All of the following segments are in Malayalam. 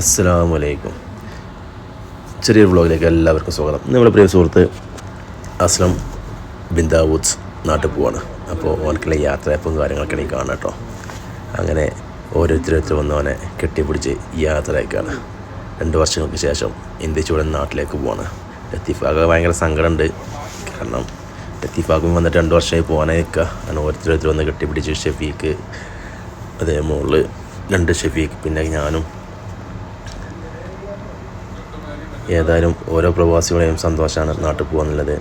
അസ്സലാമു അലൈക്കും. ചെറിയൊരു വ്ളോഗിലേക്ക് എല്ലാവർക്കും സ്വാഗതം. നമ്മുടെ പ്രിയ സുഹൃത്ത് അസ്ലം ബിൻ ദാവൂദ് നാട്ടിൽ പോവാണ്. അപ്പോൾ ഓനക്കുള്ള യാത്രയപ്പും കാര്യങ്ങളൊക്കെ എനിക്ക് കാണാം കേട്ടോ. അങ്ങനെ ഓരോരുത്തരോരുത്തർ വന്നവനെ കെട്ടിപ്പിടിച്ച് യാത്ര അയക്കുകയാണ്. 2 വർഷങ്ങൾക്ക് ശേഷം ഇന്ത്യ ചൂടൻ നാട്ടിലേക്ക് പോവാണ്. ലത്തീഫാക്ക് ഭയങ്കര സങ്കടമുണ്ട്. കാരണം ലത്തീഫാക്കും വന്നിട്ട് 2 വർഷമായി പോകാനായി നിൽക്കുക. അങ്ങനെ ഓരോരുത്തരോരുത്തർ വന്ന് കെട്ടിപ്പിടിച്ച് ഷെഫീക്ക്, അതേ മുകളിൽ 2 ഷെഫീക്ക്, പിന്നെ ഞാനും. ഏതായാലും ഓരോ പ്രവാസികളെയും സന്തോഷമാണ് നാട്ടിൽ പോകാന്നുള്ളത്.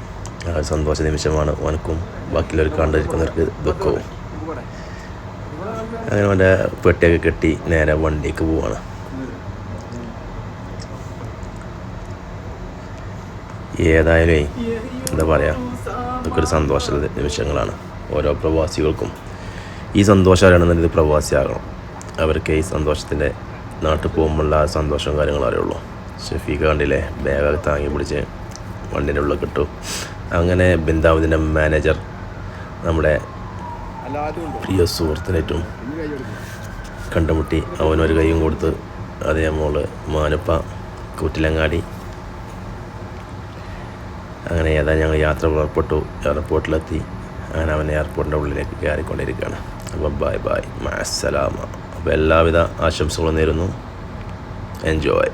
ആ സന്തോഷ നിമിഷമാണ് ഓനക്കും ബാക്കിയുള്ളവർ കണ്ടിരിക്കുന്നവർക്ക് ദുഃഖവും. അങ്ങനെ അവൻ്റെ പെട്ടിയൊക്കെ കെട്ടി നേരെ വണ്ടിക്ക് പോവാണ്. ഏതായാലും എന്താ പറയുക, ഇതൊക്കെ ഒരു സന്തോഷ നിമിഷങ്ങളാണ് ഓരോ പ്രവാസികൾക്കും. ഈ സന്തോഷം അറിയണമെന്നുള്ളത് പ്രവാസിയാകണം. അവർക്ക് ഈ സന്തോഷത്തിൻ്റെ നാട്ടിൽ പോകുമ്പോഴുള്ള ആ സന്തോഷവും കാര്യങ്ങളും അറിയുള്ളൂ. ഷെഫീഖ് കണ്ടില്ലേ, ബാഗൊക്കെ താങ്ങി പിടിച്ച് വണ്ടീൻ്റെ ഉള്ളിൽ കിട്ടും. അങ്ങനെ ബിൻ ദാവൂദിൻ്റെ മാനേജർ നമ്മുടെ പ്രിയ സുഹൃത്തിനേറ്റും കണ്ടുമുട്ടി. അവനൊരു കൈയും കൊടുത്ത് അതേ മോള് മാനുപ്പ കൂറ്റിലങ്ങാടി. അങ്ങനെ ഞങ്ങൾ യാത്ര പുറപ്പെട്ടു. എയർപോർട്ടിലെത്തി. അങ്ങനെ അവൻ എയർപോർട്ടിൻ്റെ ഉള്ളിലേക്ക് കയറിക്കൊണ്ടിരിക്കുകയാണ്. അപ്പോൾ ബൈ ബൈ, മഅസ്സലാമ. അപ്പോൾ എല്ലാവിധ ആശംസകളും നേരുന്നു. എൻജോയ്.